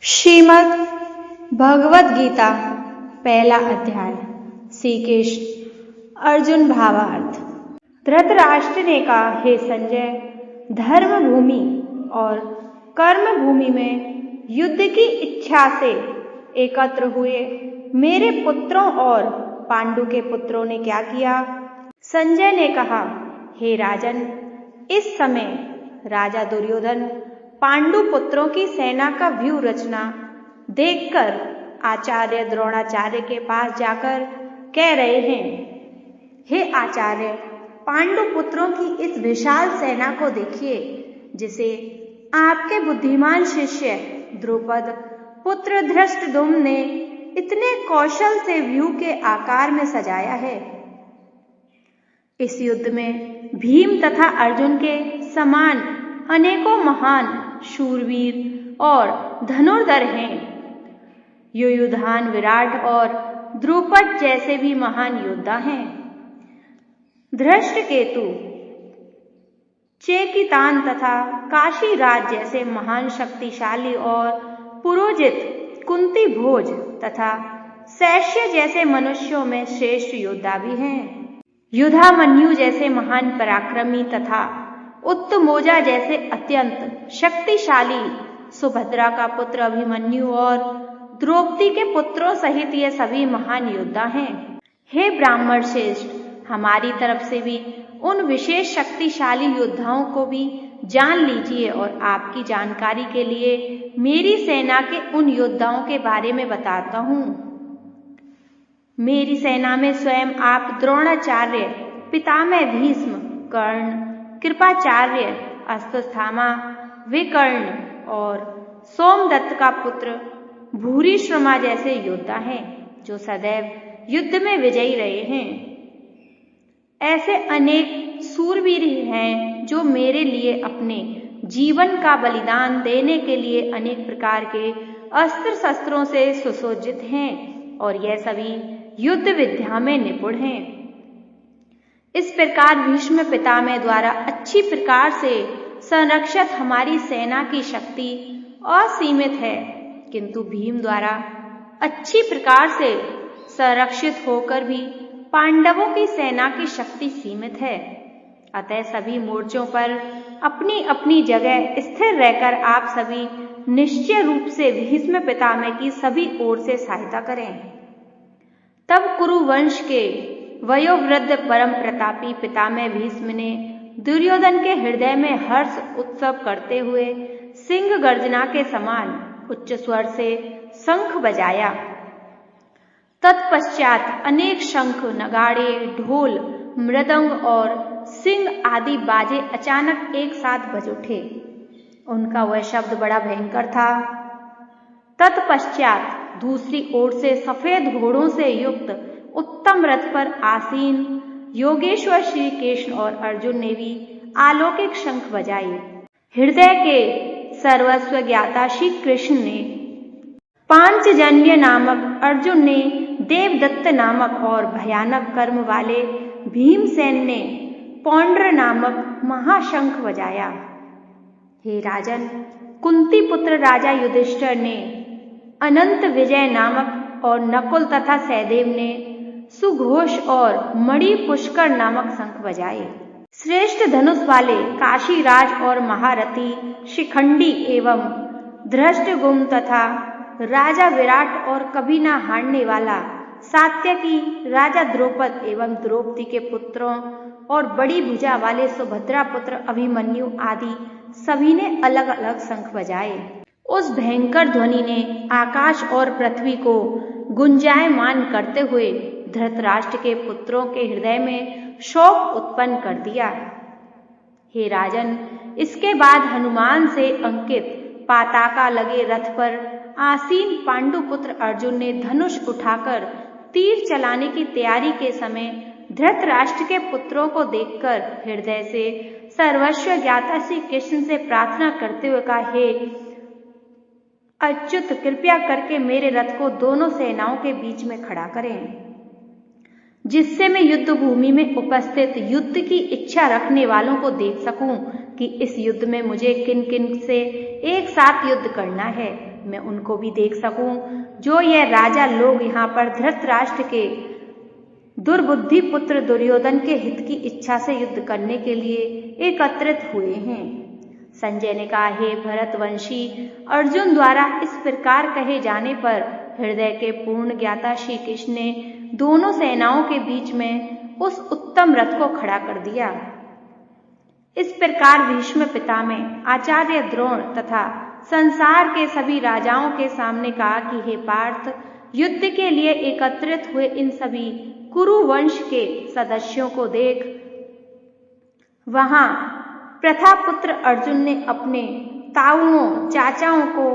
श्रीमद् भगवद गीता पहला अध्याय। श्री कृष्ण अर्जुन भावार्थ। धृतराष्ट्र ने कहा, हे संजय, धर्म भूमि और कर्म भूमि में युद्ध की इच्छा से एकत्र हुए मेरे पुत्रों और पांडु के पुत्रों ने क्या किया? संजय ने कहा, हे राजन, इस समय राजा दुर्योधन पांडु पुत्रों की सेना का व्यूह रचना देखकर आचार्य द्रोणाचार्य के पास जाकर कह रहे हैं, हे आचार्य, पांडु पुत्रों की इस विशाल सेना को देखिए, जिसे आपके बुद्धिमान शिष्य द्रुपद पुत्र धृष्टद्युम्न ने इतने कौशल से व्यूह के आकार में सजाया है। इस युद्ध में भीम तथा अर्जुन के समान अनेकों महान शूरवीर और धनुर्धर हैं। युयुधान, विराट और द्रुपद जैसे भी महान योद्धा हैं। धृष्टकेतु, चेकितान तथा काशीराज जैसे महान शक्तिशाली और पुरोजित कुंती भोज तथा शैश्य जैसे मनुष्यों में श्रेष्ठ योद्धा भी हैं। युधामन्यु जैसे महान पराक्रमी तथा उत्तमोजा जैसे अत्यंत शक्तिशाली सुभद्रा का पुत्र अभिमन्यु और द्रौपदी के पुत्रों सहित ये सभी महान योद्धा हैं। हे ब्राह्मण श्रेष्ठ, हमारी तरफ से भी उन विशेष शक्तिशाली योद्धाओं को भी जान लीजिए और आपकी जानकारी के लिए मेरी सेना के उन योद्धाओं के बारे में बताता हूँ। मेरी सेना में स्वयं आप द्रोणाचार्य, पितामह भीष्म, कर्ण, कृपाचार्य, अश्वत्थामा, विकर्ण और सोमदत्त का पुत्र भूरिश्रवा जैसे योद्धा हैं, जो सदैव युद्ध में विजयी रहे हैं। ऐसे अनेक सूरवीर हैं जो मेरे लिए अपने जीवन का बलिदान देने के लिए अनेक प्रकार के अस्त्र शस्त्रों से सुसज्जित हैं और यह सभी युद्ध विद्या में निपुण हैं। इस प्रकार भीष्म पितामह द्वारा अच्छी प्रकार से संरक्षित हमारी सेना की शक्ति असीमित है, किंतु भीम द्वारा अच्छी प्रकार से संरक्षित होकर भी पांडवों की सेना की शक्ति सीमित है। अतः सभी मोर्चों पर अपनी अपनी जगह स्थिर रहकर आप सभी निश्चय रूप से भीष्म पितामह की सभी ओर से सहायता करें। तब कुरुवंश के वयोवृद्ध परम प्रतापी पितामह भीष्म ने दुर्योधन के हृदय में हर्ष उत्सव करते हुए सिंह गर्जना के समान उच्च स्वर से शंख बजाया। तत्पश्चात अनेक शंख, नगाड़े, ढोल, मृदंग और सिंह आदि बाजे अचानक एक साथ बज उठे। उनका वह शब्द बड़ा भयंकर था। तत्पश्चात दूसरी ओर से सफेद घोड़ों से युक्त उत्तम रथ पर आसीन योगेश्वर श्री कृष्ण और अर्जुन ने भी अलौकिक शंख बजाए। हृदय के सर्वस्व ज्ञाता श्री कृष्ण ने, पांचजन्य नामक अर्जुन ने, देवदत्त नामक और भयानक कर्म वाले भीमसेन ने पौंड्र नामक महाशंख बजाया। हे राजन, कुंती पुत्र राजा युधिष्ठिर ने अनंत विजय नामक और नकुल तथा सहदेव ने सुघोष और मणि पुष्कर नामक शंख बजाए। श्रेष्ठ धनुष वाले काशीराज और महारथी शिखंडी एवं धृष्टद्युम्न तथा राजा विराट और कभी न हारने वाला सात्यकी राजा द्रौपद एवं द्रौपदी के पुत्रों और बड़ी भुजा वाले सुभद्रा पुत्र अभिमन्यु आदि सभी ने अलग अलग शंख बजाए। उस भयंकर ध्वनि ने आकाश और पृथ्वी को गुंजायमान करते हुए धृतराष्ट्र के पुत्रों के हृदय में शोक उत्पन्न कर दिया। हे राजन, इसके बाद हनुमान से अंकित पताका लगे रथ पर आसीन पांडु पुत्र अर्जुन ने धनुष उठाकर तीर चलाने की तैयारी के समय धृतराष्ट्र के पुत्रों को देखकर हृदय से सर्वस्व ज्ञाता श्री कृष्ण से प्रार्थना करते हुए कहा, हे अच्युत, कृपया करके मेरे रथ को दोनों सेनाओं के बीच में खड़ा करें, जिससे मैं युद्ध भूमि में उपस्थित युद्ध की इच्छा रखने वालों को देख सकूं कि इस युद्ध में मुझे किन किन से एक साथ युद्ध करना है मैं उनको भी देख सकूं जो यह राजा लोग यहाँ पर धृतराष्ट्र के दुर्बुद्धि पुत्र दुर्योधन के हित की इच्छा से युद्ध करने के लिए एकत्रित हुए हैं। संजय ने कहा, हे भरतवंशी, अर्जुन द्वारा इस प्रकार कहे जाने पर हृदय के पूर्ण ज्ञाता श्री कृष्ण ने दोनों सेनाओं के बीच में उस उत्तम रथ को खड़ा कर दिया। इस प्रकार भीष्म पितामह, आचार्य द्रोण तथा संसार के सभी राजाओं के सामने कहा कि हे पार्थ, युद्ध के लिए एकत्रित हुए इन सभी कुरु वंश के सदस्यों को देख। वहां प्रथापुत्र अर्जुन ने अपने ताऊओं, चाचाओं को,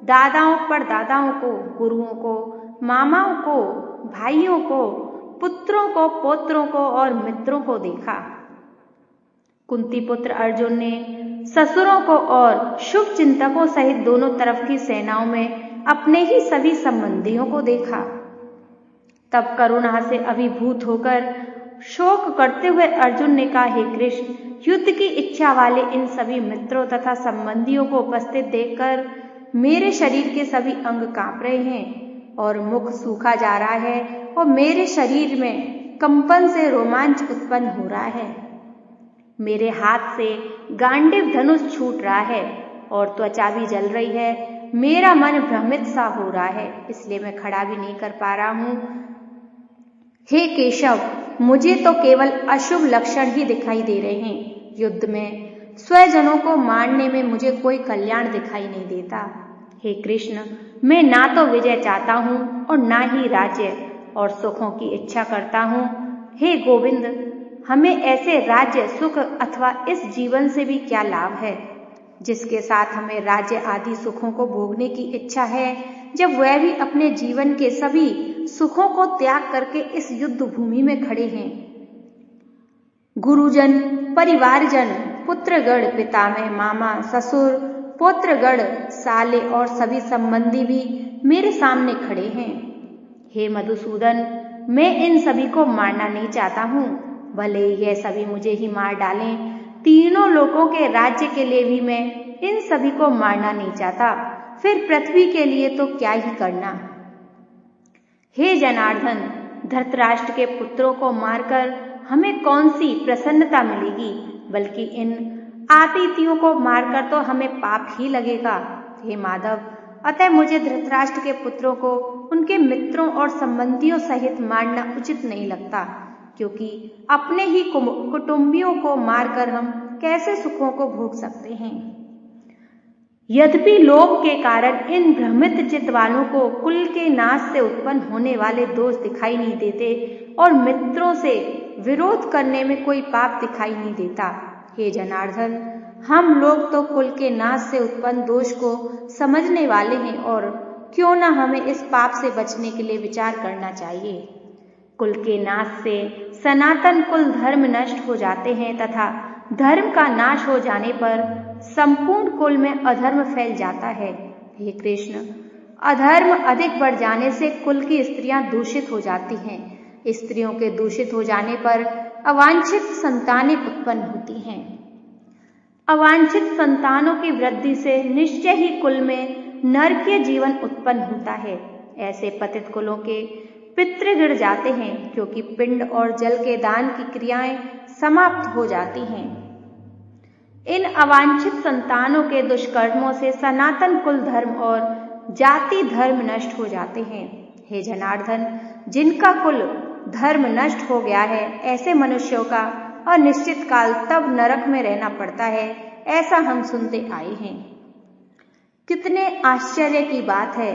दादाओं, परदादाओं को, गुरुओं को, मामाओं को, भाइयों को, पुत्रों को, पौत्रों को और मित्रों को देखा। कुंती पुत्र अर्जुन ने ससुरों को और शुभ चिंतकों सहित दोनों तरफ की सेनाओं में अपने ही सभी संबंधियों को देखा। तब करुणा से अभिभूत होकर शोक करते हुए अर्जुन ने कहा, हे कृष्ण, युद्ध की इच्छा वाले इन सभी मित्रों तथा संबंधियों को उपस्थित देखकर मेरे शरीर के सभी अंग कांप रहे हैं और मुख सूखा जा रहा है और मेरे शरीर में कंपन से रोमांच उत्पन्न हो रहा है। मेरे हाथ से गांडीव धनुष छूट रहा है और त्वचा भी जल रही है। मेरा मन भ्रमित सा हो रहा है, इसलिए मैं खड़ा भी नहीं कर पा रहा हूं। हे केशव, मुझे तो केवल अशुभ लक्षण ही दिखाई दे रहे हैं। युद्ध में स्वजनों को मारने में मुझे कोई कल्याण दिखाई नहीं देता। हे कृष्ण, मैं ना तो विजय चाहता हूं और ना ही राज्य और सुखों की इच्छा करता हूं। हे गोविंद, हमें ऐसे राज्य, सुख अथवा इस जीवन से भी क्या लाभ है जिसके साथ हमें राज्य आदि सुखों को भोगने की इच्छा है, जब वह भी अपने जीवन के सभी सुखों को त्याग करके इस युद्ध भूमि में खड़े हैं। गुरुजन, परिवारजन, पुत्रगण, पितामह, मामा, ससुर, पौत्रगण, साले और सभी संबंधी भी मेरे सामने खड़े हैं। हे मधुसूदन, मैं इन सभी को मारना नहीं चाहता हूं, भले यह सभी मुझे ही मार डालें। तीनों लोगों के राज्य के लिए भी मैं इन सभी को मारना नहीं चाहता, फिर पृथ्वी के लिए तो क्या ही करना। हे जनार्दन, धृतराष्ट्र के पुत्रों को मारकर हमें कौन सी प्रसन्नता मिलेगी, बल्कि इन आतिथियों को मारकर तो हमें पाप ही लगेगा। हे माधव, अतः मुझे धृतराष्ट्र के पुत्रों को उनके मित्रों और संबंधियों सहित मारना उचित नहीं लगता, क्योंकि अपने ही कुटुंबियों को मारकर हम कैसे सुखों को भोग सकते हैं। यद्यपि लोभ के कारण इन भ्रमित चित्त वालों को कुल के नाश से उत्पन्न होने वाले दोष दिखाई नहीं देते और मित्रों से विरोध करने में कोई पाप दिखाई नहीं देता। हे जनार्दन, हम लोग तो कुल के नाश से उत्पन्न दोष को समझने वाले हैं और क्यों न हमें इस पाप से बचने के लिए विचार करना चाहिए। कुल के नाश से सनातन कुल धर्म नष्ट हो जाते हैं तथा धर्म का नाश हो जाने पर संपूर्ण कुल में अधर्म फैल जाता है। हे कृष्ण, अधर्म अधिक बढ़ जाने से कुल की स्त्रियां दूषित हो जाती हैं। स्त्रियों के दूषित हो जाने पर अवांछित संतानें उत्पन्न होती हैं। अवांछित संतानों की वृद्धि से निश्चय ही कुल में नरकीय जीवन उत्पन्न होता है। ऐसे पतित कुलों के पितृ गिर जाते हैं, क्योंकि पिंड और जल के दान की क्रियाएं समाप्त हो जाती हैं। इन अवांछित संतानों के दुष्कर्मों से सनातन कुल धर्म और जाति धर्म नष्ट हो जाते हैं। हे जनार्दन, जिनका कुल धर्म नष्ट हो गया है, ऐसे मनुष्यों का अनिश्चित काल तब नरक में रहना पड़ता है, ऐसा हम सुनते आए हैं। कितने आश्चर्य की बात है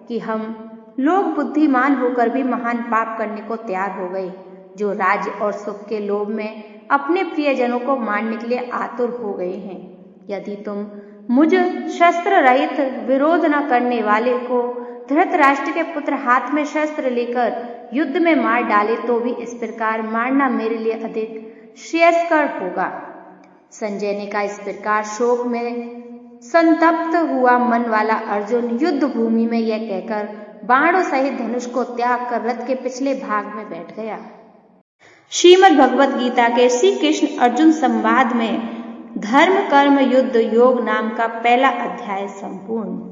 कि हम लोग बुद्धिमान होकर भी महान पाप करने को तैयार हो गए, जो राज्य और सुख के लोभ में अपने प्रियजनों को मारने के लिए आतुर हो गए हैं। यदि तुम मुझ शस्त्र रहित विरोध न करने वाले को धृतराष्ट्र के पुत्र हाथ में शस्त्र लेकर युद्ध में मार डाले तो भी इस प्रकार मारना मेरे लिए अधिक श्रेयस्कर होगा। संजय ने कहा, इस प्रकार शोक में संतप्त हुआ मन वाला अर्जुन युद्ध भूमि में यह कहकर बाणों सहित धनुष को त्याग कर रथ के पिछले भाग में बैठ गया। श्रीमद् भगवत गीता के श्री कृष्ण अर्जुन संवाद में धर्म कर्म युद्ध योग नाम का पहला अध्याय संपूर्ण।